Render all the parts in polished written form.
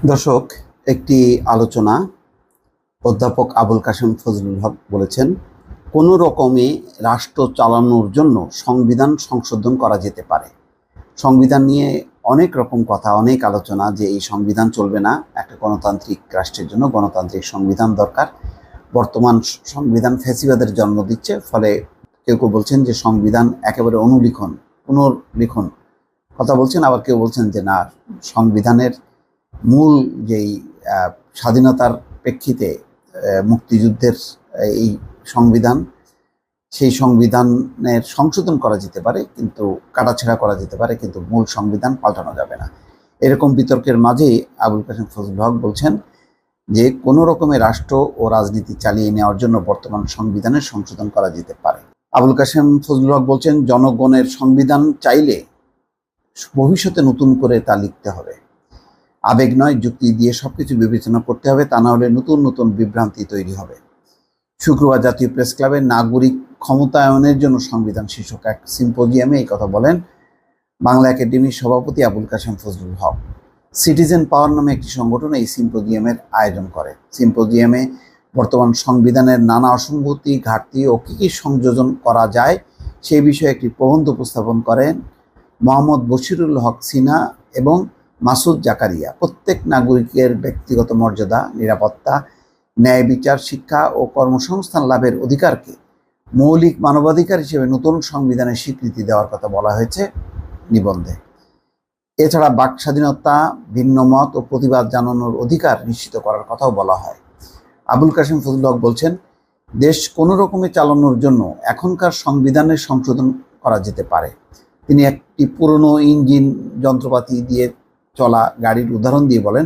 দর্শক, একটি আলোচনা অধ্যাপক আবুল কাশেম ফজলুল হক বলেছেন, কোনো রকমে রাষ্ট্র চালানোর জন্য সংবিধান সংশোধন করা যেতে পারে। সংবিধান নিয়ে অনেক রকম কথা, অনেক আলোচনা যে এই সংবিধান চলবে না, একটা গণতান্ত্রিক রাষ্ট্রের জন্য গণতান্ত্রিক সংবিধান দরকার। বর্তমান সংবিধান ফ্যাসিবাদের জন্ম দিচ্ছে, ফলে কেউ কেউ বলছেন যে সংবিধান একেবারে পুনর্লিখন কথা বলছেন, আবার কেউ বলছেন যে না, সংবিধানের মূল যেই স্বাধীনতার প্রেক্ষিতে মুক্তিযুদ্ধের এই সংবিধান, সেই সংবিধানের সংশোধন করা যেতে পারে, কিন্তু কাটাছেঁড়া করা যেতে পারে, কিন্তু মূল সংবিধান পাল্টানো যাবে না। এরকম বিতর্কের মাঝেই আবুল কাশেম ফজলুল হক বলছেন যে কোনো রকমের রাষ্ট্র ও রাজনীতি চালিয়ে নেওয়ার জন্য বর্তমান সংবিধানের সংশোধন করা যেতে পারে। আবুল কাশেম ফজলুল হক বলছেন, জনগণের সংবিধান চাইলে ভবিষ্যতে নতুন করে তা লিখতে হবে। আবেগ নয়, যুক্তি দিয়ে সবকিছু বিবেচনা করতে হবে, তা না হলে নতুন নতুন বিভ্রান্তি তৈরি হবে। শুক্রবার জাতীয় প্রেস ক্লাবে নাগরিক ক্ষমতায়নের জন্য সংবিধান শীর্ষক এক সিম্পোজিয়ামে এই কথা বলেন বাংলা একাডেমির সভাপতি আবুল কাশেম ফজলুল হক। সিটিজেন পাওয়ার নামে একটি সংগঠন এই সিম্পোজিয়ামের আয়োজন করে। সিম্পোজিয়ামে বর্তমান সংবিধানের নানা অসঙ্গতি, ঘাটতি ও কী কী সংযোজন করা যায় সেই বিষয়ে একটি প্রবন্ধ উপস্থাপন করেন মোহাম্মদ বশিরুল হক সিনহা এবং মাসুদ জাকারিয়া। প্রত্যেক নাগরিকের ব্যক্তিগত মর্যাদা, নিরাপত্তা, ন্যায় বিচার, শিক্ষা ও কর্মসংস্থান লাভের অধিকারকে মৌলিক মানবাধিকার হিসেবে নতুন সংবিধানের স্বীকৃতি দেওয়ার কথা বলা হয়েছে নিবন্ধে। এছাড়া বাক স্বাধীনতা, ভিন্ন মত ও প্রতিবাদ জানানোর অধিকার নিশ্চিত করার কথাও বলা হয়। আবুল কাশেম ফজলুল হক বলছেন, দেশ কোনো রকমে চালানোর জন্য এখনকার সংবিধানের সংশোধন করা যেতে পারে। তিনি একটি পুরনো ইঞ্জিন যন্ত্রপাতি দিয়ে চলা গাড়ির উদাহরণ দিয়ে বলেন,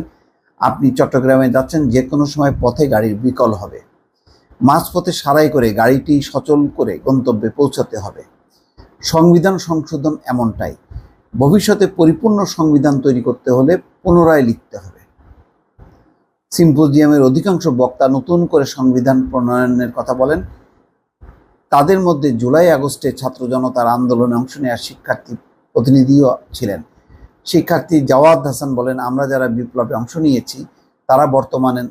আপনি চট্টগ্রামে যাচ্ছেন, যে কোনো সময় পথে গাড়ির বিকল হবে। মাঝপথে সারাই করে গাড়িটি সচল করে গন্তব্যে পৌঁছাতে হবে। সংবিধান সংশোধন এমনটাই। ভবিষ্যতে পরিপূর্ণ সংবিধান তৈরি করতে হলে পুনরায় লিখতে হবে। সিম্পোজিয়ামের অধিকাংশ বক্তা নতুন করে সংবিধান প্রণয়নের কথা বলেন। তাদের মধ্যে জুলাই আগস্টে ছাত্র জনতার আন্দোলনে অংশ নেওয়া শিক্ষার্থী প্রতিনিধিও ছিলেন। শিক্ষার্থী জাওয়াদ হাসান বলেন, আমরা যারা বিপ্লবে অংশ নিয়েছি তারা বর্তমানে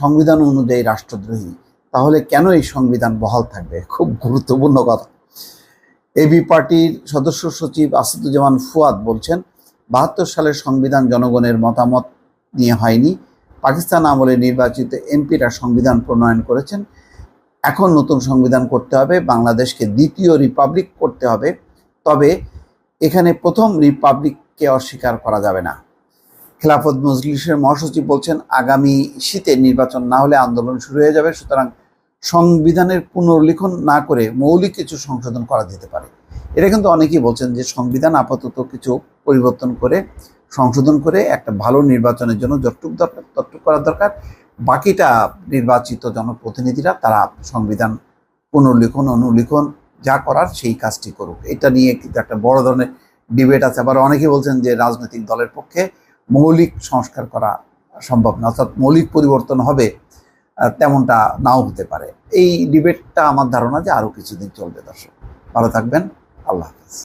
সংবিধান অনুযায়ী রাষ্ট্রদ্রোহী, তাহলে কেন এই সংবিধান বহাল থাকবে? খুব গুরুত্বপূর্ণ কথা। এবি পার্টির সদস্য সচিব আসাদুজ্জামান ফুয়াদ বলছেন, ৭২ সালের সংবিধান জনগণের মতামত নিয়ে হয়নি। পাকিস্তান আমলে নির্বাচিত এমপিরা সংবিধান প্রণয়ন করেছেন। এখন নতুন সংবিধান করতে হবে, বাংলাদেশকে দ্বিতীয় রিপাবলিক করতে হবে। তবে এখানে প্রথম রিপাবলিককে অস্বীকার করা যাবে না। খেলাফত মজলিসের মহাসচিব বলছেন, আগামী শীতে নির্বাচন না হলে আন্দোলন শুরু হয়ে যাবে, সুতরাং সংবিধানের পুনর্লিখন না করে মৌলিক কিছু সংশোধন করা যেতে পারে। এটা কিন্তু অনেকেই বলছেন যে সংবিধান আপাতত কিছু পরিবর্তন করে, সংশোধন করে একটা ভালো নির্বাচনের জন্য যতটুকু দরকার ততটুকু করা দরকার। বাকিটা নির্বাচিত জনপ্রতিনিধিরা তারা সংবিধান পুনর্লিখন, অনুলিখন যা করার সেই কাজটি করুক। এটা নিয়ে কিন্তু একটা বড় ধরনের ডিবেট আছে। আবার অনেকে বলছেন যে রাজনৈতিক দলের পক্ষে মৌলিক সংস্কার করা সম্ভব না, অর্থাৎ মৌলিক পরিবর্তন হবে তেমনটা নাও হতে পারে। এই ডিবেটটা আমার ধারণা যে আরও কিছুদিন চলবে। দর্শক, ভালো থাকবেন। আল্লাহ হাফেজ।